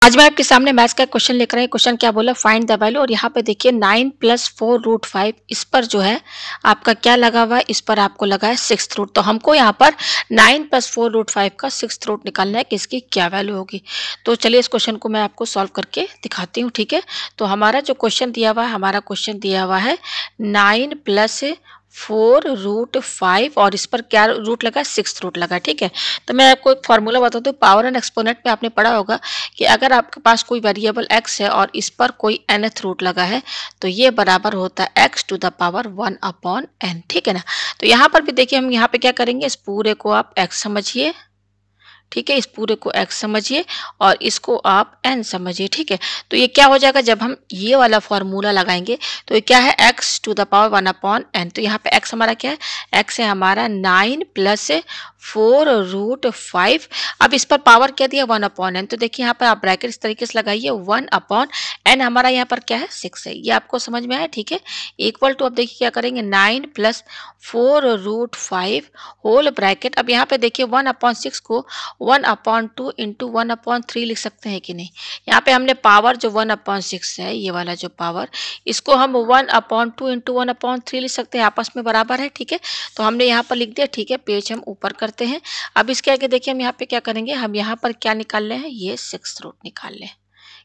आज मैं आपके सामने मैथ्स का क्वेश्चन लेकर आई। क्वेश्चन क्या बोला, फाइंड द वैल्यू। और यहाँ पे देखिए 9 + 4 √5, इस पर जो है आपका क्या लगा हुआ है, इस पर आपको लगा है 6th रूट। तो हमको यहाँ पर 9 + 4 √5 का 6th रूट निकालना है कि इसकी क्या वैल्यू होगी। तो चलिए इस क्वेश्चन को मैं आपको सॉल्व करके दिखाती हूँ, ठीक है। तो हमारा जो क्वेश्चन दिया हुआ है, हमारा क्वेश्चन दिया हुआ है 9 + 4 √5 और इस पर क्या रूट लगा, 6th रूट लगा, ठीक है। तो मैं आपको एक फॉर्मूला बताती हूँ। पावर एंड एक्सपोनेंट में आपने पढ़ा होगा कि अगर आपके पास कोई वेरिएबल x है और इस पर कोई nth रूट लगा है तो ये बराबर होता है x to the power 1/n, ठीक है ना। तो यहाँ पर भी देखिए हम यहाँ पे क्या करेंगे, इस पूरे को आप x समझिए, ठीक है। इस पूरे को x समझिए और इसको आप n समझिए, ठीक है। तो ये क्या हो जाएगा, जब हम ये वाला फॉर्मूला लगाएंगे तो ये क्या है, x to the power 1/n। तो यहाँ पे x हमारा क्या है, x है हमारा 9 + 4 √5। अब इस पर पावर क्या दिया, 1/n। तो देखिए यहाँ पर आप ब्रैकेट इस तरीके से लगाइए, 1/n हमारा यहाँ पर क्या है, 6 है। ये आपको समझ में आया, ठीक है। इक्वल टू, अब देखिए क्या करेंगे, 9 + 4 √5 होल ब्रैकेट। अब यहाँ पे देखिए 1/6 को 1/2 इंटू 1/3 लिख सकते हैं कि नहीं। यहाँ पे हमने पावर जो 1/6 है, ये वाला जो पावर, इसको हम 1/2 इंटू 1/3 लिख सकते हैं, आपस में बराबर है, ठीक है। तो हमने यहाँ पर लिख दिया, ठीक है। पेज हम ऊपर करते हैं। अब इसके आगे देखिए हम यहाँ पे क्या करेंगे, हम यहाँ पर क्या निकाल रहे हैं, ये 6th रूट निकाल लें,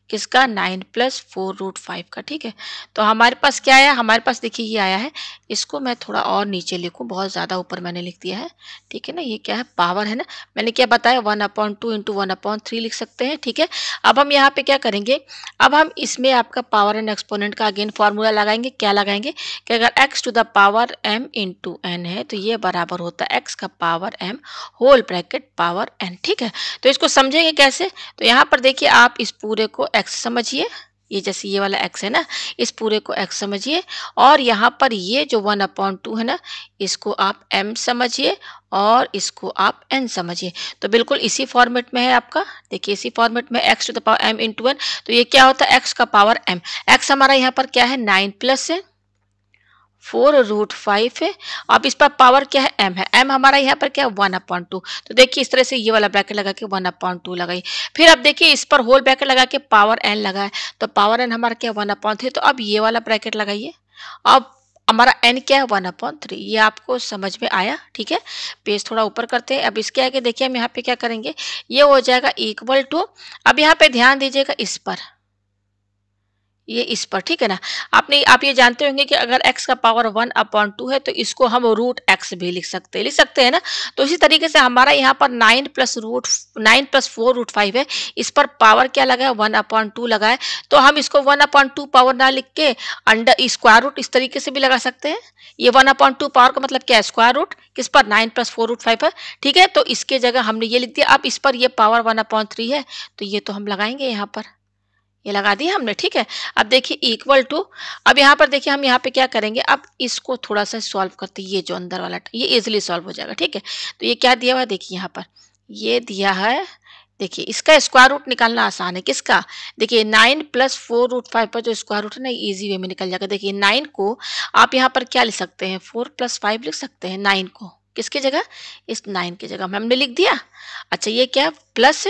किसका, 9 + 4 √5 का, ठीक है। तो हमारे पास क्या आया, हमारे पास देखिए ये आया है। इसको मैं थोड़ा और नीचे लिखूं, बहुत ज़्यादा ऊपर मैंने लिख दिया है, ठीक है ना। ये क्या है, पावर है ना, मैंने क्या बताया, 1/2 इंटू 1/3 लिख सकते हैं, ठीक है। अब हम यहाँ पे क्या करेंगे, अब हम इसमें आपका पावर एंड एक्सपोनेंट का अगेन फॉर्मूला लगाएंगे। क्या लगाएंगे कि अगर x to the power m into n है तो ये बराबर होता है x का power m whole bracket power n, ठीक है। तो इसको समझेंगे कैसे, तो यहाँ पर देखिए आप इस पूरे को x समझिए, ये जैसे ये वाला x है ना, इस पूरे को x समझिए और यहाँ पर ये जो 1/2 है ना, इसको आप m समझिए और इसको आप n समझिए। तो बिल्कुल इसी फॉर्मेट में है आपका, देखिए इसी फॉर्मेट में x to the power m into n। तो ये क्या होता है, x का पावर m। x हमारा यहाँ पर क्या है, 9 + 4 √5 है। अब इस पर पावर क्या है, m है। m हमारा यहाँ पर क्या है, 1/2। तो देखिए इस तरह से ये वाला ब्रैकेट लगा के 1/2 लगाई। फिर अब देखिए इस पर होल ब्रैकेट लगा के पावर n लगा है, तो पावर n हमारा क्या है, 1/3। तो अब ये वाला ब्रैकेट लगाइए, अब हमारा n क्या है, 1/3। ये आपको समझ में आया, ठीक है। पेज थोड़ा ऊपर करते हैं। अब इसके आगे देखिए हम यहाँ पे क्या करेंगे, ये हो जाएगा इक्वल टू, अब यहाँ पे ध्यान दीजिएगा इस पर, ये इस पर, ठीक है ना। आप ये जानते होंगे कि अगर x का पावर 1/2 है तो इसको हम √x भी लिख सकते हैं ना। तो इसी तरीके से हमारा यहाँ पर 9 + 4 √5 है, इस पर पावर क्या लगा है, 1/2 लगा है। तो हम इसको 1/2 पावर ना लिख के अंडर स्क्वायर रूट इस तरीके से भी लगा सकते हैं। ये 1/2 पावर का मतलब क्या है, स्क्वायर रूट, किस पर, 9 + 4 √5 है, ठीक है। तो इसके जगह हमने ये लिख दिया। अब इस पर ये पावर 1/3 है तो ये तो हम लगाएंगे यहाँ पर, ये लगा दिया हमने, ठीक है। अब देखिए इक्वल टू, अब यहाँ पर देखिए हम यहाँ पे क्या करेंगे, अब इसको थोड़ा सा सॉल्व करते हैं। ये जो अंदर वाला ये इजीली सॉल्व हो जाएगा, ठीक है। तो ये क्या दिया हुआ है, देखिए यहाँ पर ये दिया है, देखिए इसका स्क्वायर रूट निकालना आसान है, किसका, देखिए 9 + 4 √5 पर जो स्क्वायर रूट है ना, इजी वे में निकल जाएगा। देखिए 9 को आप यहाँ पर क्या लिख सकते हैं, 4 + 5 लिख सकते हैं। 9 को किसके जगह, इस 9 की जगह हमने लिख दिया। अच्छा ये क्या है, प्लस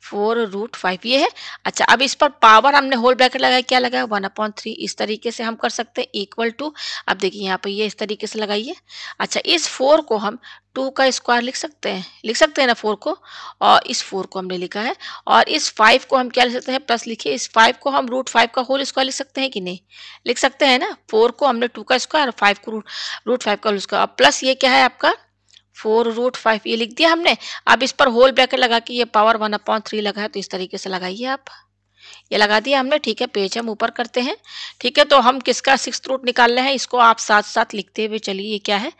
4 √5 ये है। अच्छा अब इस पर पावर हमने होल ब्रैकेट लगाया, क्या लगाया, 1/3। इस तरीके से हम कर सकते हैं इक्वल टू, अब देखिए यहाँ पे ये इस तरीके से लगाइए। अच्छा इस 4 को हम 2 का स्क्वायर लिख सकते हैं ना 4 को, और इस 4 को हमने लिखा है, और इस 5 को हम क्या लिख सकते हैं, प्लस लिखिए। इस 5 को हम √5 का होल स्क्वायर लिख सकते हैं कि नहीं, लिख सकते हैं ना। 4 को हमने 2 का स्क्वायर और 5 को √5 का होल स्क्वायर, प्लस ये क्या है आपका 4 √5, ये लिख दिया हमने। अब इस पर होल ब्रैकेट लगा के ये पावर 1/3 लगा है, तो इस तरीके से लगाइए आप, ये लगा दिया हमने, ठीक है। पेज हम ऊपर करते हैं, ठीक है। तो हम किसका 6th रूट निकाल रहे हैं, इसको आप साथ साथ लिखते हुए चलिए। ये क्या है,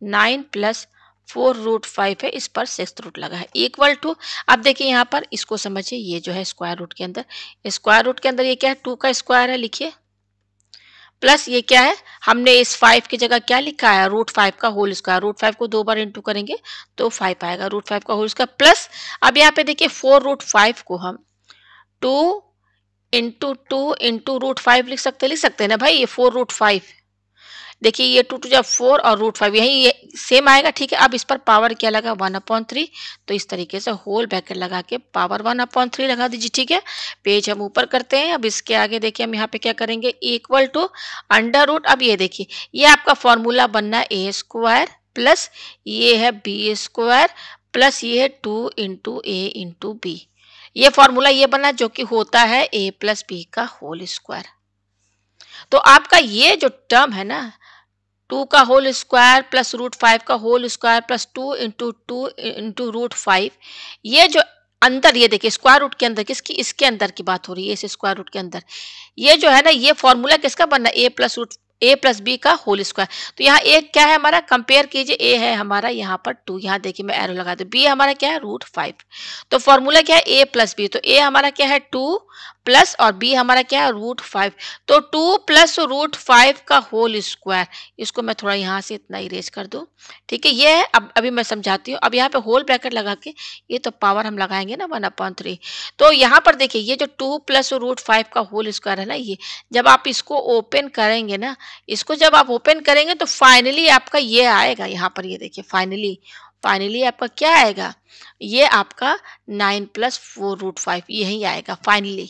9 + 4 √5 है, इस पर 6th रूट लगा है इक्वल टू। अब देखिए यहाँ पर इसको समझिए, ये जो है स्क्वायर रूट के अंदर, स्क्वायर रूट के अंदर ये क्या है, 2 का स्क्वायर है, लिखिए। प्लस ये क्या है, हमने इस 5 की जगह क्या लिखा है, √5 का होल स्क्वायर। √5 को 2 बार इंटू करेंगे तो 5 आएगा, √5 का होल स्क्वायर। प्लस अब यहाँ पे देखिए 4 √5 को हम 2 इंटू 2 इंटू √5 लिख सकते हैं ना भाई, ये 4 √5 देखिए ये 2 टू जा 4 और रूट 5 यही ये सेम आएगा, ठीक है। अब इस पर पावर क्या लगा 1/3, तो इस तरीके से होल ब्रैकेट लगा के पावर 1/3 लगा दीजिए, ठीक है। पेज हम ऊपर करते हैं। अब इसके आगे देखिए हम यहाँ पे क्या करेंगे, इक्वल टू अंडर रूट। अब ये देखिए ये आपका फॉर्मूला बनना है ए स्क्वायर प्लस ये है बी स्क्वायर प्लस ये है 2 इंटू ए इंटू बी। ये फॉर्मूला ये बना जो कि होता है ए प्लस बी का होल स्क्वायर। तो आपका ये जो टर्म है ना 2 का होल स्क्वायर प्लस रूट 5 का whole square plus 2 into root 5, ये जो अंदर ये देखिए स्क्वायर रूट के अंदर किसकी, इसके अंदर की बात हो रही है, इस स्क्वायर रूट के अंदर ये जो है ना ये फॉर्मूला किसका बनना है, ए प्लस बी का होल स्क्वायर। तो यहाँ ए क्या है हमारा, कंपेयर कीजिए, ए है हमारा यहाँ पर 2, यहाँ देखिए मैं एरो लगा दूं, बी हमारा क्या है रूट 5। तो फॉर्मूला क्या है ए प्लस बी, तो ए हमारा क्या है 2 प्लस और बी हमारा क्या है रूट 5। तो 2 प्लस रूट 5 का होल स्क्वायर, इसको मैं थोड़ा यहाँ से इतना इरेज कर दूं, ठीक है। ये है, अब अभी मैं समझाती हूँ। अब यहाँ पे होल ब्रैकेट लगा के ये तो पावर हम लगाएंगे ना 1/3। तो यहाँ पर देखिए ये जो 2 प्लस रूट 5 का होल स्क्वायर है ना, ये जब आप इसको ओपन करेंगे ना, इसको जब आप ओपन करेंगे तो फाइनली आपका ये आएगा, यहाँ पर ये देखिए फाइनली आपका क्या आएगा, ये आपका 9 प्लस 4 रूट 5 यही आएगा फाइनली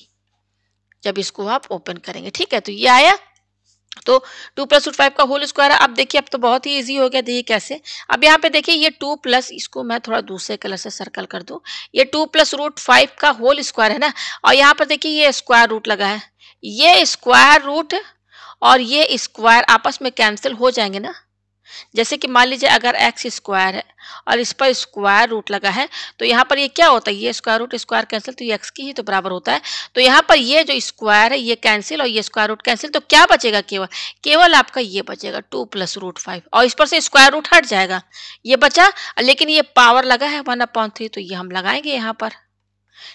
जब इसको आप ओपन करेंगे, ठीक है। तो ये आया, तो 2 प्लस रूट 5 का होल स्क्वायर है। अब देखिए अब तो बहुत ही इजी हो गया, देखिए कैसे। अब यहाँ पे देखिए ये 2 प्लस, इसको मैं थोड़ा दूसरे कलर से सर्कल कर दूं, ये 2 प्लस रूट 5 का होल स्क्वायर है ना, और यहाँ पर देखिए ये स्क्वायर रूट लगा है, ये स्क्वायर रूट और ये स्क्वायर आपस में कैंसिल हो जाएंगे ना। जैसे कि मान लीजिए अगर एक्स स्क्वायर है और इस पर स्क्वायर रूट लगा है, तो यहाँ पर ये क्या होता है, ये स्क्वायर रूट स्क्वायर कैंसिल, तो ये एक्स की ही तो बराबर होता है। तो यहाँ पर ये जो स्क्वायर है ये कैंसिल और ये स्क्वायर रूट कैंसिल, तो क्या बचेगा, केवल आपका ये बचेगा 2 प्लस रूट 5 और इस पर से स्क्वायर रूट हट जाएगा, ये बचा। लेकिन ये पावर लगा है 1/3, तो ये हम लगाएंगे यहाँ पर,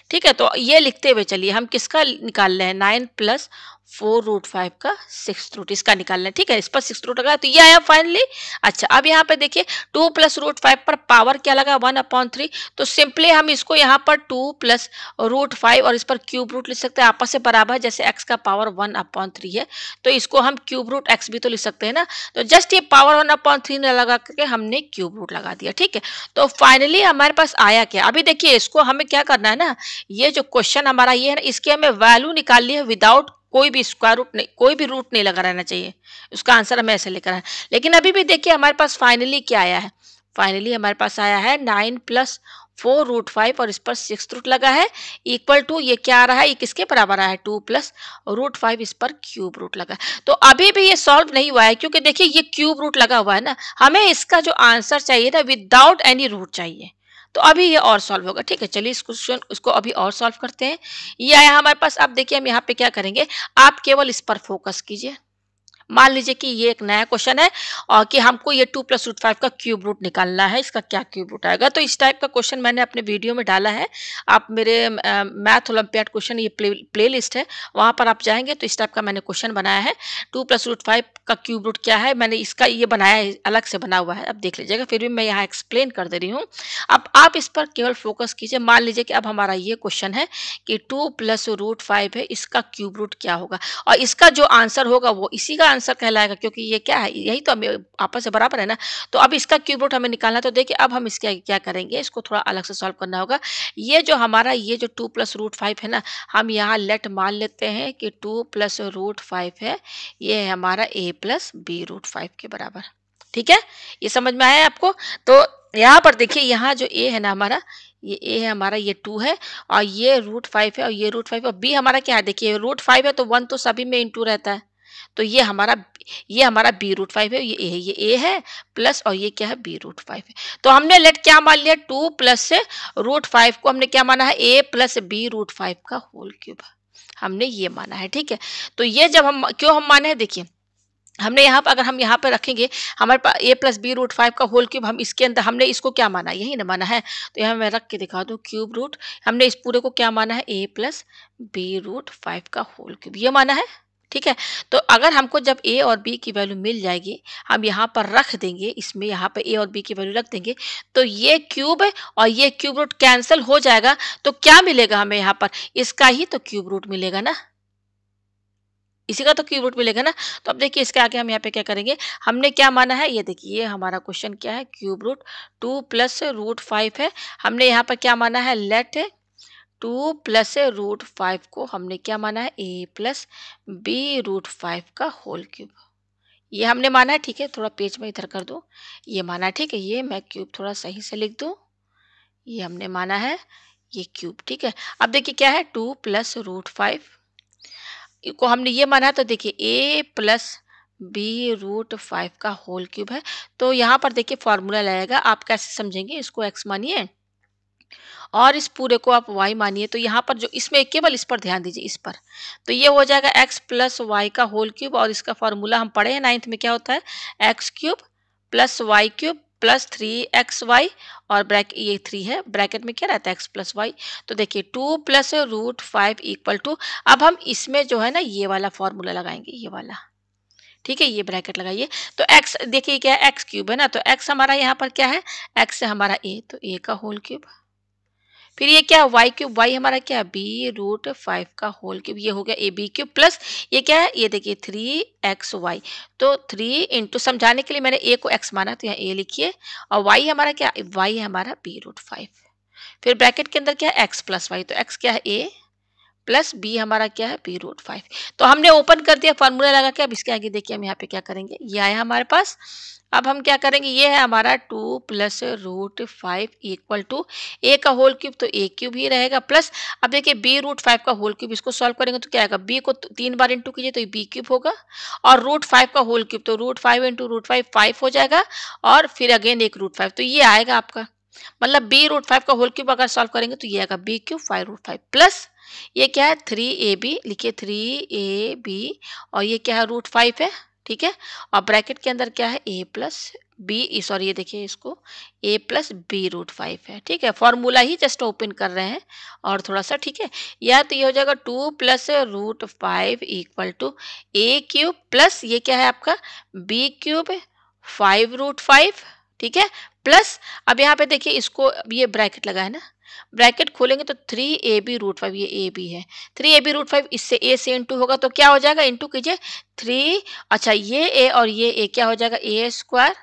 ठीक है। तो ये लिखते हुए चलिए हम किसका निकाल रहे हैं, 9 प्लस 4 रूट 5 का 6th रूट, इसका निकालना है, ठीक है। इस पर 6th रूट लगा तो ये आया फाइनली। अच्छा अब यहाँ पे देखिए 2 प्लस रूट 5 पर पावर क्या लगा 1/3, तो सिंपली हम इसको यहाँ पर 2 प्लस रूट 5 और इस पर क्यूब रूट लिख सकते हैं, आपस से बराबर, जैसे x का पावर 1/3 है तो इसको हम क्यूब रूट x भी तो लिख सकते हैं ना। तो जस्ट ये पावर 1/3 लगा करके हमने क्यूब रूट लगा दिया, ठीक है। तो फाइनली हमारे पास आया क्या, अभी देखिए इसको हमें क्या करना है ना, ये जो क्वेश्चन हमारा ये है ना, इसकी हमें वैल्यू निकालनी है विदाउट कोई भी स्क्वायर रूट नहीं, कोई भी रूट नहीं लगा रहना चाहिए, उसका आंसर हमें ऐसे लेकर आए। लेकिन अभी भी देखिए हमारे पास फाइनली क्या आया है, फाइनली हमारे पास आया है 9 प्लस 4 रूट 5 और इस पर 6th रूट लगा है, इक्वल टू ये क्या आ रहा है, ये किसके बराबर आया है 2 प्लस रूट 5 इस पर क्यूब रूट लगा है। तो अभी भी ये सॉल्व नहीं हुआ है क्योंकि देखिए ये क्यूब रूट लगा हुआ है ना, हमें इसका जो आंसर चाहिए ना विदाउट एनी रूट चाहिए, तो अभी ये और सॉल्व होगा, ठीक है। चलिए इस क्वेश्चन इसको अभी और सॉल्व करते हैं। ये आया हमारे पास। अब देखिए हम यहाँ पे क्या करेंगे, आप केवल इस पर फोकस कीजिए। मान लीजिए कि ये एक नया क्वेश्चन है और कि हमको ये 2 प्लस रूट 5 का क्यूब रूट निकालना है, इसका क्या क्यूब रूट आएगा। तो इस टाइप का क्वेश्चन मैंने अपने वीडियो में डाला है, आप मेरे मैथ ओलंपियाड क्वेश्चन ये प्ले लिस्ट है, वहाँ पर आप जाएंगे तो इस टाइप का मैंने क्वेश्चन बनाया है। 2 प्लस रूट 5 का क्यूब रूट क्या है, मैंने इसका ये बनाया है, अलग से बना हुआ है, अब देख लीजिएगा, फिर भी मैं यहाँ एक्सप्लेन कर दे रही हूँ। अब आप इस पर केवल फोकस कीजिए। मान लीजिए कि अब हमारा ये क्वेश्चन है कि 2 प्लस रूट 5 है, इसका क्यूब रूट क्या होगा, और इसका जो आंसर होगा वो इसी का आंसर कहलाएगा, क्योंकि ये क्या है, यही तो आपस में बराबर है ना। तो अब इसका क्यूब रूट हमें निकालना है। तो देखिए अब हम इसके क्या करेंगे, इसको थोड़ा अलग से सॉल्व करना होगा। ये जो हमारा ये जो 2 प्लस रूट 5 है ना, हम यहाँ लेट मान लेते हैं कि 2 प्लस रूट 5 है, ये है हमारा a प्लस बी रूट 5 के बराबर, ठीक है। ये समझ में आया आपको। तो यहाँ पर देखिए यहाँ जो a है ना हमारा, ये a है हमारा, ये 2 है और ये रूट 5 है और ये रूट 5 और b हमारा क्या है, देखिए रूट 5 है तो 1 तो सभी में इंटू रहता है, तो ये हमारा b रूट 5 है, ये a है, ये a है प्लस और ये क्या है b रूट 5 है। तो हमने लेट क्या मान लिया, 2 प्लस रूट 5 को हमने क्या माना है, a प्लस b रूट 5 का होल क्यूब हमने ये माना है, ठीक है। तो ये जब हम क्यों हम माने हैं, देखिए हमने यहाँ पर, अगर हम यहाँ पर रखेंगे हमारे पास a प्लस बी रूट 5 का होल क्यूब, हम इसके अंदर हमने इसको क्या माना, यही ना माना है। तो यहाँ मैं रख के दिखा दूँ, क्यूब रूट हमने इस पूरे को क्या माना है, a प्लस बी रूट 5 का होल क्यूब ये माना है, ठीक है। तो अगर हमको जब a और b की वैल्यू मिल जाएगी, हम यहाँ पर रख देंगे, इसमें यहाँ पे a और b की वैल्यू रख देंगे, तो ये क्यूब और ये क्यूब रूट कैंसिल हो जाएगा, तो क्या मिलेगा हमें यहाँ पर, इसका ही तो क्यूब रूट मिलेगा ना। इसी का तो क्यूब रूट मिलेगा ना। तो अब देखिए इसके आगे हम यहाँ पे क्या करेंगे, हमने क्या माना है, ये देखिए ये हमारा क्वेश्चन क्या है, क्यूब रूट 2 प्लस रूट 5 है। हमने यहाँ पर क्या माना है, लेट 2 प्लस रूट 5 को हमने क्या माना है, a प्लस बी रूट 5 का होल क्यूब। ये हमने माना है, ठीक है। थोड़ा पेज में इधर कर दो, ये माना है, ठीक है। ये मैं क्यूब थोड़ा सही से लिख दूँ, ये हमने माना है ये क्यूब, ठीक है। अब देखिए क्या है, 2 प्लस रूट 5 को हमने ये माना है, तो देखिए a प्लस बी रूट 5 का होल क्यूब है। तो यहाँ पर देखिए फॉर्मूला लगेगा, आप कैसे समझेंगे, इसको x मानिए और इस पूरे को आप y मानिए। तो यहाँ पर जो इसमें केवल इस पर ध्यान दीजिए, इस पर, तो ये हो जाएगा x प्लस वाई का होल क्यूब, और इसका फॉर्मूला हम पढ़े हैं 9th में, क्या होता है, x cube plus y cube plus 3xy, और ब्रैकेट ये 3 है, ब्रैकेट में क्या रहता है, x प्लस वाई। तो देखिए 2 प्लस रूट 5 इक्वल टू, अब हम इसमें जो है ना ये वाला फॉर्मूला लगाएंगे, ये वाला, ठीक है। ये ब्रैकेट लगाइए, तो x देखिए क्या है, x क्यूब है ना, तो x हमारा यहाँ पर क्या है, x है हमारा a, तो a का होल क्यूब। फिर ये क्या है, वाई क्यूब, वाई हमारा क्या है, बी रूट 5 का होल क्यूब, ये हो गया ए बी क्यूब प्लस ये क्या है, ये देखिए 3xy। तो 3 इंटू, समझाने के लिए मैंने ए को x माना, तो यहाँ ए लिखिए, और y हमारा क्या, y है हमारा बी रूट 5। फिर ब्रैकेट के अंदर क्या है, x प्लस वाई, तो x क्या है a प्लस बी हमारा क्या है, बी रूट 5। तो हमने ओपन कर दिया फॉर्मूला लगा के। अब इसके आगे देखिए हम यहाँ पे क्या करेंगे, ये आया हमारे पास। अब हम क्या करेंगे, ये है हमारा 2 प्लस रूट 5 इक्वल टू ए का होल क्यूब, तो ए क्यूब ही रहेगा, प्लस अब देखिए बी रूट 5 का होल क्यूब, इसको सॉल्व करेंगे तो क्या आएगा, बी को 3 बार इंटू कीजिए तो बी क्यूब होगा, और रूट 5 का होल क्यूब, तो रूट 5 इंटू रूट 5 5 हो जाएगा, और फिर अगेन एक रूट 5, तो ये आएगा आपका, मतलब बी रूट 5 का होल क्यूब अगर सॉल्व करेंगे तो ये आएगा बी क्यूब 5 रूट 5 प्लस ये क्या है, 3ab, लिखिए 3ab, और ये क्या है, रूट 5 है, ठीक है। और ब्रैकेट के अंदर क्या है, a प्लस बी, सॉरी ये देखिए इसको, a प्लस बी रूट 5 है, ठीक है। फॉर्मूला ही जस्ट ओपन कर रहे हैं और थोड़ा सा, ठीक है। या तो ये हो जाएगा 2 plus root 5 equal to a cube plus ये क्या है आपका, b क्यूब 5 रूट 5, ठीक है, प्लस अब यहाँ पे देखिए इसको, अब ये ब्रैकेट लगा है ना, ब्रैकेट खोलेंगे तो 3ab रूट 5, ये ए बी है, 3ab रूट 5, इससे a से इंटू होगा तो क्या हो जाएगा, इंटू कीजिए 3, अच्छा ये a और ये a क्या हो जाएगा, a स्क्वायर,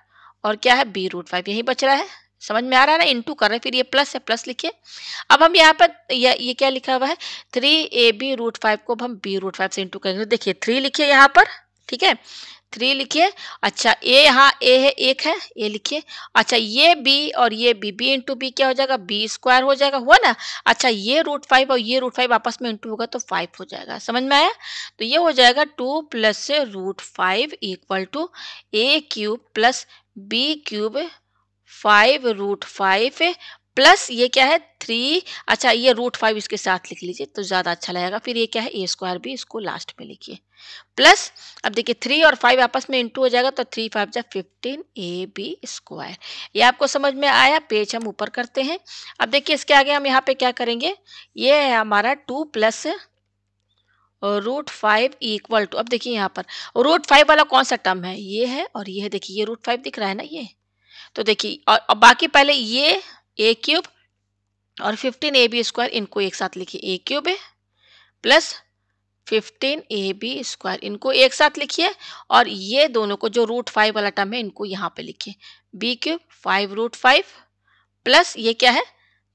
और क्या है b रूट 5, यही बच रहा है, समझ में आ रहा है ना, इंटू कर रहे हैं, फिर ये प्लस है, प्लस लिखिए। अब हम यहाँ पर ये क्या लिखा हुआ है, 3ab रूट 5 को अब हम b रूट 5 से इंटू करेंगे, तो देखिए 3 लिखिए यहाँ पर, ठीक है, 3 लिखिए। अच्छा ए, यहाँ ए है, एक है, ए लिखिए। अच्छा ये बी और ये बी इंटू बी क्या हो जाएगा, बी स्क्वायर हो जाएगा, हुआ ना। अच्छा ये रूट 5 और ये रूट 5 आपस में इंटू होगा तो 5 हो जाएगा, समझ में आया। तो ये हो जाएगा 2 plus root 5 equal to a cube plus b cube 5 root 5 plus ये क्या है 3, अच्छा ये रूट 5 इसके साथ लिख लीजिए तो ज़्यादा अच्छा लगेगा। फिर ये क्या है, ए स्क्वायर भी, इसको लास्ट में लिखिए, प्लस अब देखिए 3 और 5 आपस में इंटू हो जाएगा तो 3 5 जा 15 ए बी स्क्वायर। ये आपको समझ में आया। पेज हम ऊपर करते हैं। अब देखिए इसके आगे हम यहाँ पे क्या करेंगे, ये है हमारा 2 प्लस रूट 5 इक्वल टू, अब देखिए यहाँ पर रूट 5 वाला कौन सा टर्म है, ये है और ये है, देखिए ये रूट 5 दिख रहा है ना ये, तो देखिए और बाकी पहले ये ए क्यूब और 15 ए बी स्क्वायर, इनको एक साथ लिखिए, ए क्यूब है प्लस 15 ए बी स्क्वायर, इनको एक साथ लिखिए, और ये दोनों को जो रूट 5 वाला टर्म है इनको यहाँ पे लिखिए, बी क्यूब 5 रूट 5 प्लस ये क्या है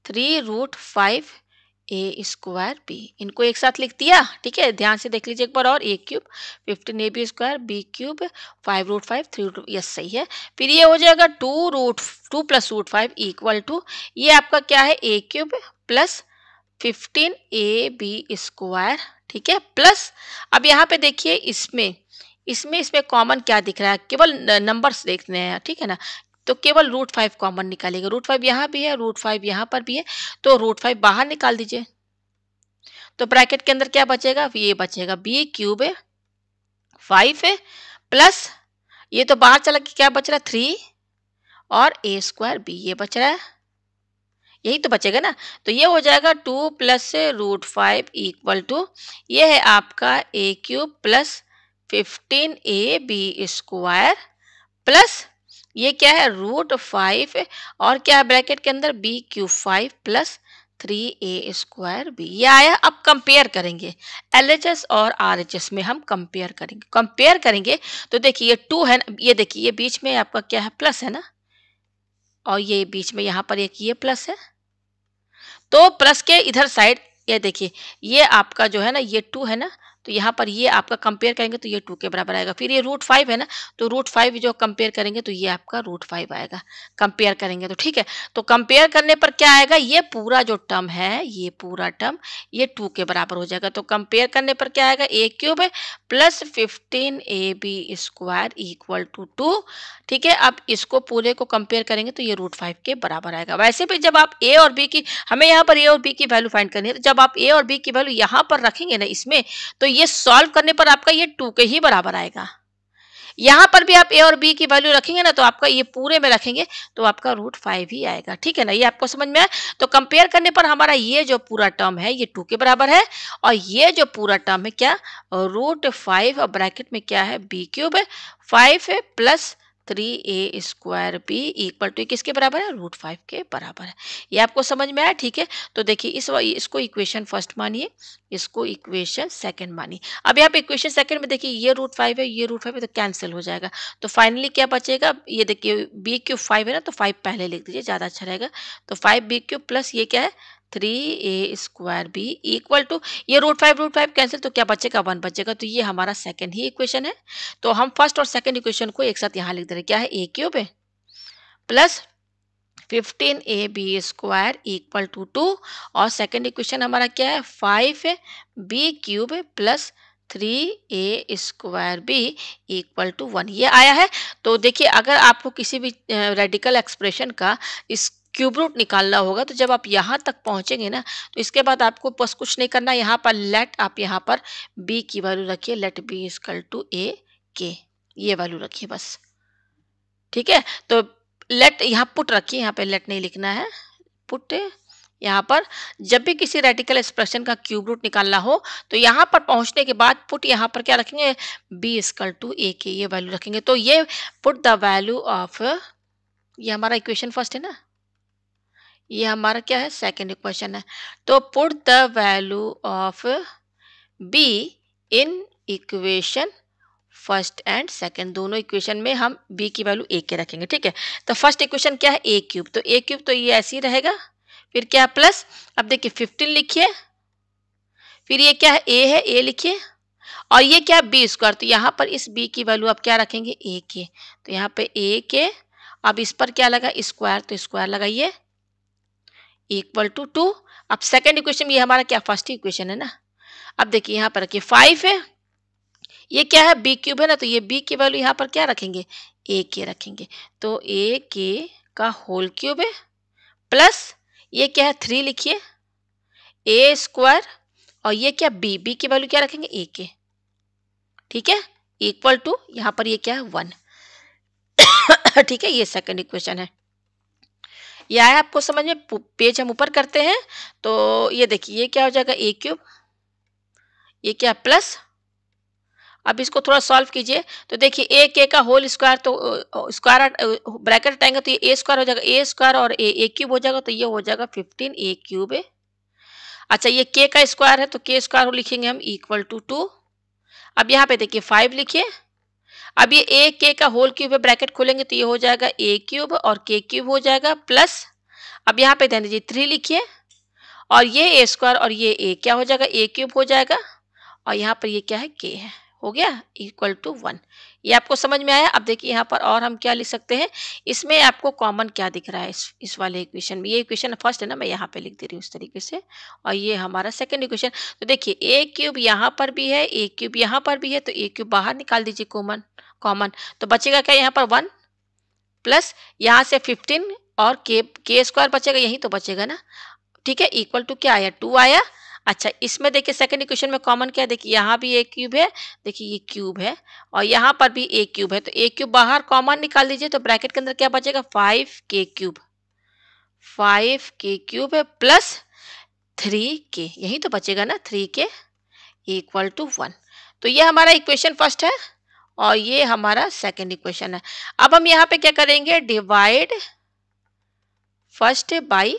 3 रूट 5 ए स्क्वायर बी, इनको एक साथ लिख दिया, ठीक है। ध्यान से देख लीजिए एक बार और, a cube 15 a b square b cube 5 root 5 3 root, yes सही है। फिर ये हो जाएगा 2 प्लस रूट 5 इक्वल टू ये आपका क्या है, a cube plus 15 a b square, ठीक है, प्लस अब यहाँ पे देखिए इसमें कॉमन क्या दिख रहा है, केवल नंबर्स देखने हैं, ठीक है ना। तो केवल रूट 5 कॉमन निकालेगा, रूट 5 यहाँ भी है, रूट 5 यहाँ पर भी है, तो रूट 5 बाहर निकाल दीजिए। तो ब्रैकेट के अंदर क्या बचेगा, ये बचेगा बी क्यूब है 5 है प्लस ये तो बाहर चला के क्या बच रहा है 3 और ए स्क्वायर बी, ये बच रहा है, यही तो बचेगा ना। तो ये हो जाएगा 2 प्लस रूट 5 इक्वल टू ये है आपका a cube plus 15 a b square plus ये क्या है रूट 5 और क्या है ब्रैकेट के अंदर B cube 5 plus 3a² b, ये आया। अब कंपेयर करेंगे LHS और RHS में, हम कंपेयर करेंगे तो देखिए ये 2 है ना, ये देखिए ये बीच में आपका क्या है, प्लस है ना, और ये बीच में यहाँ पर एक ये प्लस है, तो प्लस के इधर साइड ये देखिए ये आपका जो है ना ये 2 है ना, तो यहाँ पर ये आपका कंपेयर करेंगे तो ये 2 के बराबर आएगा। फिर ये √5 है ना, तो √5 जो कंपेयर करेंगे तो ये आपका √5 आएगा, कंपेयर करेंगे तो ठीक है। तो कंपेयर करने पर क्या आएगा, ये पूरा जो टर्म है, ये पूरा टर्म ये 2 के बराबर हो जाएगा। तो कंपेयर करने पर क्या आएगा, a³ plus 15ab² equal to 2। ठीक है, अब इसको पूरे को कंपेयर करेंगे तो ये √5 के बराबर आएगा। वैसे भी जब आप a और b की, हमें यहाँ पर a और b की वैल्यू फाइंड करनी है, तो जब आप a और b की वैल्यू यहाँ पर रखेंगे ना इसमें, तो ये सॉल्व करने पर आपका ये 2 के ही बराबर आएगा। यहाँ पर भी आप a और b की वैल्यू रखेंगे ना, तो आपका ये पूरे में रखेंगे तो आपका √5 ही आएगा। ठीक है ना, ये आपको समझ में आया। तो कंपेयर करने पर हमारा ये जो पूरा टर्म है ये 2 के बराबर है, और ये जो पूरा टर्म है क्या, √5 और ब्रैकेट में क्या है, b³ है, 5 है plus 3a² b equal to किसके बराबर है, √5 के बराबर है। ये आपको समझ में आया। ठीक है, तो देखिए इसको इक्वेशन फर्स्ट मानिए, इसको इक्वेशन सेकंड मानिए। अब यहाँ पे इक्वेशन सेकंड में देखिए ये √5 है, ये √5 है, तो कैंसिल हो जाएगा। तो फाइनली क्या बचेगा, ये देखिए b³ 5 है ना, तो 5 पहले लिख दीजिए, ज़्यादा अच्छा रहेगा। तो 5b³ प्लस ये क्या है 3a² b इक्वल टू ये √5 कैंसिल, तो क्या बचेगा 1 बचेगा। तो ये हमारा सेकंड ही इक्वेशन है। तो हम फर्स्ट और सेकंड इक्वेशन को एक साथ यहाँ लिख दे रहे हैं, क्या है a³ है प्लस 15ab² इक्वल टू 2, और सेकंड इक्वेशन हमारा क्या है 5 है b³ plus 3a² b equal to 1, ये आया है। तो देखिए अगर आपको किसी भी रेडिकल एक्सप्रेशन का इस क्यूब रूट निकालना होगा, तो जब आप यहाँ तक पहुँचेंगे ना, तो इसके बाद आपको बस कुछ नहीं करना, यहाँ पर लेट आप यहाँ पर b की वैल्यू रखिए, let b equal to a k, ये वैल्यू रखिए बस। ठीक है, तो लेट यहाँ पुट रखिए, यहाँ पे लेट नहीं लिखना है, पुट यहाँ पर जब भी किसी रेडिकल एक्सप्रेशन का क्यूब रूट निकालना हो, तो यहाँ पर पहुँचने के बाद पुट यहाँ पर क्या रखेंगे, b equal to a k, ये वैल्यू रखेंगे। तो ये पुट द वैल्यू ऑफ, ये हमारा इक्वेशन फर्स्ट है ना, ये हमारा क्या है सेकंड इक्वेशन है। तो put the value of b in equation first and second, दोनों इक्वेशन में हम b की वैल्यू a के रखेंगे। ठीक है, तो फर्स्ट इक्वेशन क्या है a³, तो a³ तो ये ऐसे ही रहेगा, फिर क्या प्लस, अब देखिए 15 लिखिए, फिर ये क्या है a है, a लिखिए, और ये क्या है b², तो यहाँ पर इस b की वैल्यू आप क्या रखेंगे a के, तो यहाँ पे a के, अब इस पर क्या लगा स्क्वायर, तो स्क्वायर लगाइए इक्वल टू 2। अब सेकंड इक्वेशन ये हमारा क्या फर्स्ट इक्वेशन है ना, अब देखिए यहाँ पर रखिए 5 है, ये क्या है b³ है ना, तो ये b की वैल्यू यहाँ पर क्या रखेंगे a के रखेंगे, तो a के का होल क्यूब है प्लस ये क्या है 3 लिखिए a², और ये क्या b की वैल्यू क्या रखेंगे a के। ठीक है, इक्वल टू यहाँ पर ये क्या है 1। ठीक है, ये सेकंड इक्वेशन है। ये आया आपको समझ में। पेज हम ऊपर करते हैं, तो ये देखिए ये क्या हो जाएगा a³, ये क्या प्लस, अब इसको थोड़ा सॉल्व कीजिए, तो देखिए a k का होल स्क्वायर, तो स्क्वायर ब्रैकेट हटाएंगे तो ये a² हो जाएगा, a² और a³ हो जाएगा, तो ये हो जाएगा 15a³ है। अच्छा ये k का स्क्वायर है, तो k² लिखेंगे हम इक्वल टू 2। अब यहाँ पे देखिए 5 लिखिए, अब ये a k का होल क्यूब है, ब्रैकेट खोलेंगे तो ये हो जाएगा a³ और k³ हो जाएगा प्लस, अब यहाँ पे ध्यान दीजिए 3 लिखिए, और ये a² और ये a क्या हो जाएगा a³ हो जाएगा, और यहाँ पर ये क्या है k है, हो गया इक्वल टू 1। ये आपको समझ में आया। अब देखिए यहाँ पर और हम क्या लिख सकते हैं, इसमें आपको कॉमन क्या दिख रहा है इस वाले इक्वेशन में, ये इक्वेशन फर्स्ट है ना, मैं यहाँ पे लिख दे रही हूँ इस तरीके से, और ये हमारा सेकंड इक्वेशन। तो देखिए a³ यहाँ पर भी है, a³ यहाँ पर भी है, तो a³ बाहर निकाल दीजिए कॉमन, तो बचेगा क्या यहाँ पर 1 प्लस यहाँ से 15 और k² बचेगा, यही तो बचेगा ना। ठीक है, इक्वल टू क्या आया 2 आया। अच्छा इसमें देखिए सेकंड इक्वेशन में कॉमन क्या है, देखिए यहाँ भी a³ है, देखिए ये क्यूब है, और यहाँ पर भी a³ है, तो a³ बाहर कॉमन निकाल दीजिए, तो ब्रैकेट के अंदर क्या बचेगा 5k³ है प्लस 3k, यही तो बचेगा ना 3k इक्वल टू 1। तो ये हमारा इक्वेशन फर्स्ट है और ये हमारा सेकंड इक्वेशन है। अब हम यहाँ पे क्या करेंगे, divide first by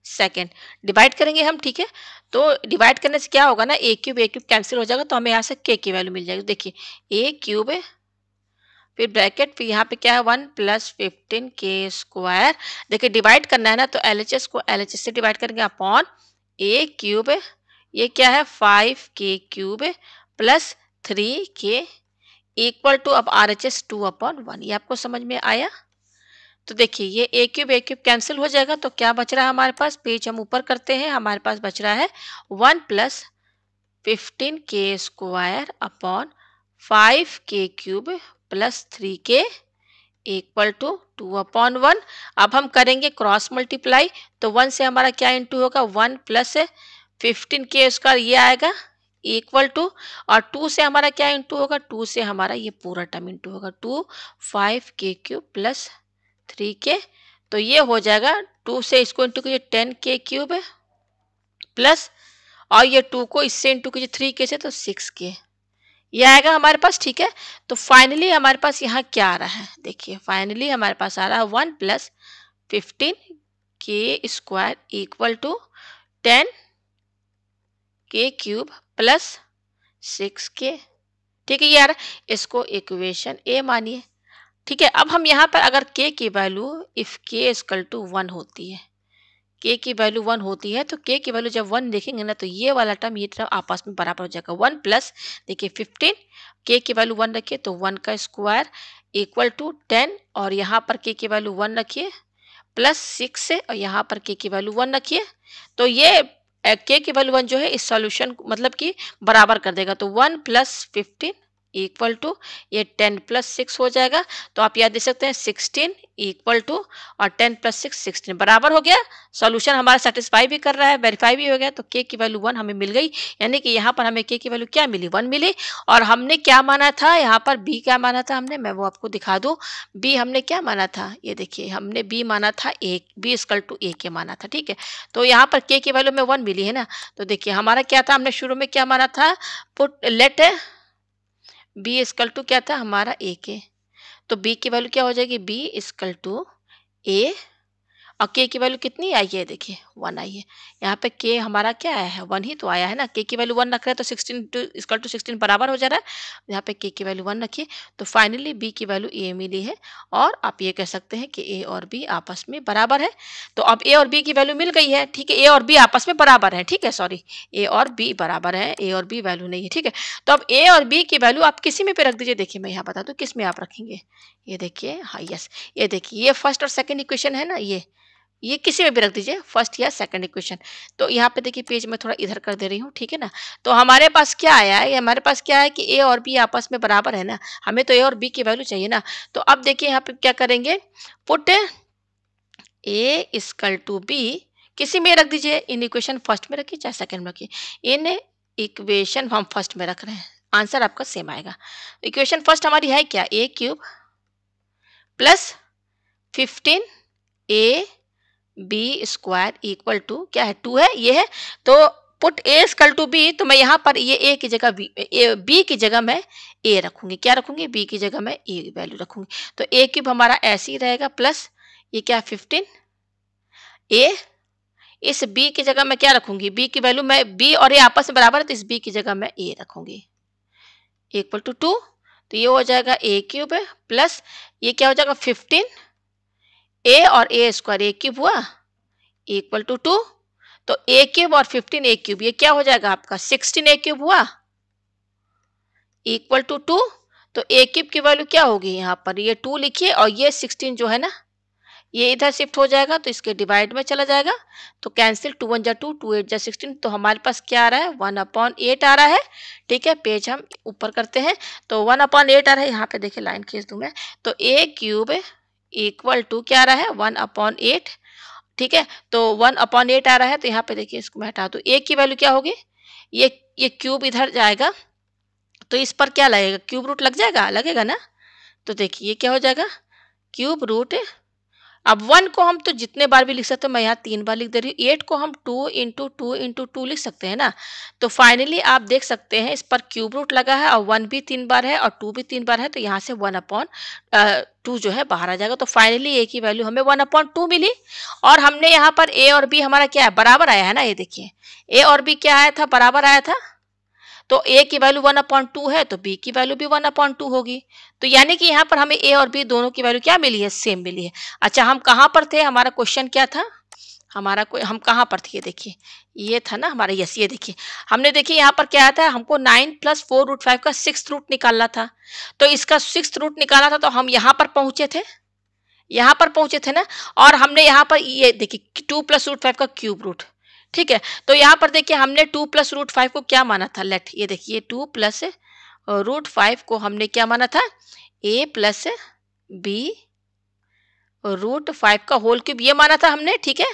second. Divide करेंगे हम, ठीक है। तो डिवाइड करने से क्या होगा ना, ए क्यूब कैंसिल हो जाएगा, तो हमें यहाँ से के की वैल्यू मिल जाएगी। देखिए ए क्यूब फिर ब्रैकेट, फिर यहाँ पे क्या है 1 प्लस 15 के स्क्वायर। देखिए डिवाइड करना है ना, तो LHS को LHS से डिवाइड करेंगे अपॉन ए क्यूब, ये क्या है 5 के क्यूब प्लस 3 के इक्वल टू, अब RHS 2/1। ये आपको समझ में आया? तो देखिए ये ए क्यूब कैंसिल हो जाएगा, तो क्या बच रहा है हमारे पास, पेज हम ऊपर करते हैं, हमारे पास बच रहा है 1 प्लस 15 के स्क्वायर अपॉन 5 के क्यूब प्लस 3 के इक्वल टू 2/1। अब हम करेंगे क्रॉस मल्टीप्लाई, तो 1 से हमारा क्या इंटू होगा, 1 प्लस 15 के स्क्वायर ये आएगा इक्वल टू, और 2 से हमारा क्या इंटू होगा, 2 से हमारा ये पूरा टर्म इंटू होगा, 2 5 के क्यूब प्लस 3 के, तो ये हो जाएगा 2 से इसको इंटू कीजिए 10 के क्यूब है प्लस, और ये 2 को इससे इंटू कीजिए 3 के से, तो 6 के, ये आएगा हमारे पास, ठीक है। तो फाइनली हमारे पास यहाँ क्या आ रहा है, देखिए फाइनली हमारे पास आ रहा है 1 प्लस 15 के स्क्वायर इक्वल टू 10 के क्यूब प्लस 6 के, ठीक है। ये आ रहा है, इसको इक्वेशन ए मानिए, ठीक है। अब हम यहाँ पर अगर k की value if k equal to 1 होती है, k की वैल्यू 1 होती है, तो k की वैल्यू जब 1 देखेंगे ना, तो ये वाला टर्म ये टर्म आपस में बराबर हो जाएगा। 1 प्लस, देखिए 15, k की वैल्यू 1 रखिए, तो 1 का स्क्वायर इक्वल टू 10, और यहाँ पर k की वैल्यू 1 रखिए प्लस 6 से, और यहाँ पर k की वैल्यू 1 रखिए, तो ये k की वैल्यू 1 जो है इस सॉल्यूशन मतलब कि बराबर कर देगा, तो 1 प्लस 15 इक्वल टू ये 10 प्लस 6 हो जाएगा, तो आप याद दे सकते हैं 16 इक्वल टू, और 10 प्लस 6 16 बराबर हो गया। सॉल्यूशन हमारा सेटिस्फाई भी कर रहा है, वेरीफाई भी हो गया, तो के की वैल्यू 1 हमें मिल गई, यानी कि यहाँ पर हमें के की वैल्यू क्या मिली, 1 मिली। और हमने क्या माना था यहाँ पर, बी क्या माना था हमने, मैं वो आपको दिखा दूँ। बी हमने क्या माना था, ये देखिए हमने बी माना था ए, बी इक्वल टू ए के माना था, ठीक है। तो यहाँ पर के की वैल्यू में 1 मिली है ना, तो देखिए हमारा क्या था, हमने शुरू में क्या माना था, put let b equal to क्या था हमारा ए के, तो बी की वैल्यू क्या हो जाएगी, बी इक्वल टू ए, और के की वैल्यू कितनी आई है, देखिए 1 आई है। यहाँ पे के हमारा क्या आया है, 1 ही तो आया है ना, के की वैल्यू 1 रख रहे हैं, तो 16 इक्वल टू 16 बराबर हो जा रहा है। यहाँ पे के की वैल्यू 1 रखिए, तो फाइनली बी की वैल्यू ए मिली है, और आप ये कह सकते हैं कि ए और बी आपस में बराबर है। तो अब ए और बी की वैल्यू मिल गई है, ठीक है, ए और बी आपस में बराबर है, ठीक है, सॉरी ए और बी बराबर है, ए और बी वैल्यू नहीं है, ठीक है। तो अब ए और बी की वैल्यू आप किसी में पे रख दीजिए, देखिए मैं यहाँ बता दूँ किस में आप रखेंगे, ये देखिए, हाँ यस, ये देखिए ये फर्स्ट और सेकेंड इक्वेशन है ना, ये किसी में भी रख दीजिए, फर्स्ट या सेकंड इक्वेशन। तो यहाँ पे देखिए पेज में थोड़ा इधर कर दे रही हूँ, ठीक है ना। तो हमारे पास क्या आया है, हमारे पास क्या है कि ए और बी आपस में बराबर है ना, हमें तो ए और बी की वैल्यू चाहिए ना। तो अब देखिए यहाँ पे क्या करेंगे, put a equal to b किसी में रख दीजिए, इन इक्वेशन फर्स्ट में रखिए चाहे सेकंड में रखिए, इन इक्वेशन हम फर्स्ट में रख रहे हैं, आंसर आपका सेम आएगा। इक्वेशन फर्स्ट हमारी है क्या, a cube plus 15 a b square equal to क्या है, 2 है, ये है। तो put a equal to b, तो मैं यहाँ पर ये ए की जगह बी की जगह मैं ए रखूंगी, क्या रखूंगी, बी की जगह मैं ए वैल्यू रखूंगी। तो ए क्यूब हमारा ऐसे ही रहेगा प्लस ये क्या 15 ए, इस बी की जगह मैं क्या रखूंगी, बी की वैल्यू मैं, बी और ए आपस में बराबर है, तो इस बी की जगह मैं ए रखूंगी इक्वल टू 2, तो ये हो जाएगा ए क्यूब प्लस ये क्या हो जाएगा 15 ए और ए स्क्वायर ए क्यूब हुआ इक्वल टू 2, तो ए क्यूब और 15 ए क्यूब ये क्या हो जाएगा आपका 16 ए क्यूब हुआ इक्वल टू 2, तो ए क्यूब की वैल्यू क्या होगी, यहाँ पर ये 2 लिखिए, और ये 16 जो है ना ये इधर शिफ्ट हो जाएगा, तो इसके डिवाइड में चला जाएगा, तो कैंसिल 2 1 जा 2 2 8 जा 16, तो हमारे पास क्या आ रहा है 1/8 आ रहा है, ठीक है। पेज हम ऊपर करते हैं, तो 1/8 आ रहा है, यहाँ पे देखिए लाइन खींच दूं मैं, तो ए क्यूब इक्वल टू क्या आ रहा है 1/8, ठीक है। तो 1/8 आ रहा है, तो यहाँ पे देखिए इसको मैं हटा दूं, ए की वैल्यू क्या होगी, ये क्यूब इधर जाएगा, तो इस पर क्या लगेगा, क्यूब रूट लग जाएगा, लगेगा ना। तो देखिए ये क्या हो जाएगा, क्यूब रूट अब 1 को हम तो जितने बार भी लिख सकते हैं, मैं यहाँ 3 बार लिख दे रही हूँ। 8 को हम 2 इंटू 2 इंटू 2 लिख सकते हैं ना। तो फाइनली आप देख सकते हैं इस पर क्यूब रूट लगा है और 1 भी 3 बार है और 2 भी 3 बार है, तो यहाँ से 1/2 जो है बाहर आ जाएगा। तो फाइनली ए की वैल्यू हमें 1/2 मिली। और हमने यहाँ पर ए और बी हमारा क्या है, बराबर आया है ना। ये देखिए ए और बी क्या आया था, बराबर आया था। तो ए की वैल्यू 1/2 है तो बी की वैल्यू भी 1/2 होगी। तो यानी कि यहाँ पर हमें ए और बी दोनों की वैल्यू क्या मिली है, सेम मिली है। अच्छा हम कहाँ पर थे, हमारा क्वेश्चन क्या था, हम कहाँ पर थे, ये देखिए ये था ना हमारा, यस ये देखिए हमने देखिए यहाँ पर क्या था, हमको 9 + 4√5 का 6th रूट निकालना था। तो इसका 6th रूट निकालना था, तो हम यहाँ पर पहुंचे थे, यहाँ पर पहुंचे थे ना। और हमने यहाँ पर ये देखिए 2 + √5 का क्यूब रूट, ठीक है। तो यहाँ पर देखिए हमने 2 + √5 को क्या माना था, लेट ये देखिए 2 + √5 को हमने क्या माना था, a + b √5 का होल क्यूब, ये माना था हमने, ठीक है।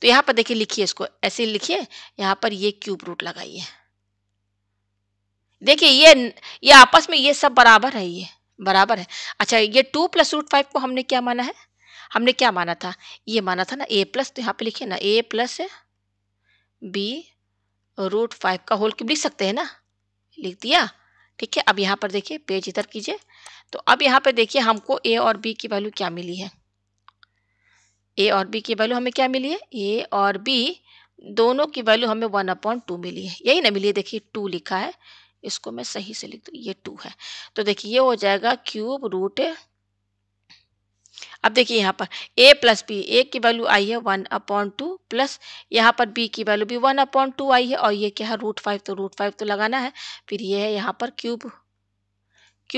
तो यहाँ पर देखिए लिखिए, इसको ऐसे लिखिए, यहाँ पर ये क्यूब रूट लगाइए। देखिए ये आपस में ये सब बराबर है, ये बराबर है। अच्छा ये 2 + √5 को हमने क्या माना है, हमने क्या माना था, ये माना था ना a+, तो यहाँ पे लिखिए ना a + b √5 का होल क्यूब लिख सकते हैं ना, लिख दिया, ठीक है। अब यहाँ पर देखिए पेज इधर कीजिए। तो अब यहाँ पे देखिए हमको a और b की वैल्यू क्या मिली है, a और b की वैल्यू हमें क्या मिली है, a और b दोनों की वैल्यू हमें 1/2 मिली है, यही ना मिली है। देखिए 2 लिखा है, इसको मैं सही से लिख दूँ, ये 2 है। तो देखिए ये हो जाएगा क्यूब रूट। अब देखिए यहाँ पर a + b, a की वैल्यू आई है 1/2 प्लस यहाँ पर b की वैल्यू भी 1/2 आई है, और ये क्या है √5, तो √5 तो लगाना है। फिर ये है यहाँ पर क्यूब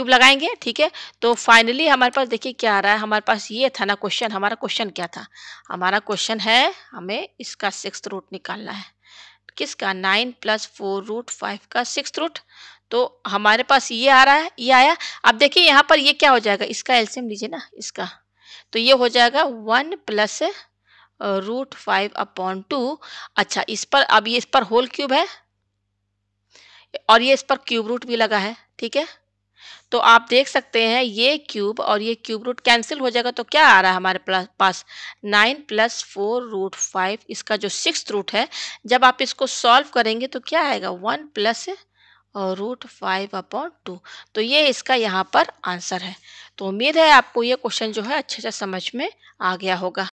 लगाएंगे, ठीक है। तो फाइनली हमारे पास देखिए क्या आ रहा है, हमारे पास ये था ना क्वेश्चन। हमारा क्वेश्चन क्या था, हमारा क्वेश्चन है हमें इसका 6th रूट निकालना है, किसका, 9 + 4√5 का 6th रूट। तो हमारे पास ये आ रहा है, ये आया। अब देखिए यहाँ पर ये क्या हो जाएगा, इसका एलसीएम लीजिए ना इसका, तो ये हो जाएगा 1 + √5/2। अच्छा इस पर, अब ये इस पर होल क्यूब है और ये इस पर क्यूब रूट भी लगा है, ठीक है। तो आप देख सकते हैं ये क्यूब और ये क्यूब रूट कैंसिल हो जाएगा, तो क्या आ रहा है हमारे पास 9 + 4√5, इसका जो 6th रूट है, जब आप इसको सॉल्व करेंगे तो क्या आएगा 1 + √5/2। तो ये इसका यहाँ पर आंसर है। तो उम्मीद है आपको ये क्वेश्चन जो है अच्छे से समझ में आ गया होगा।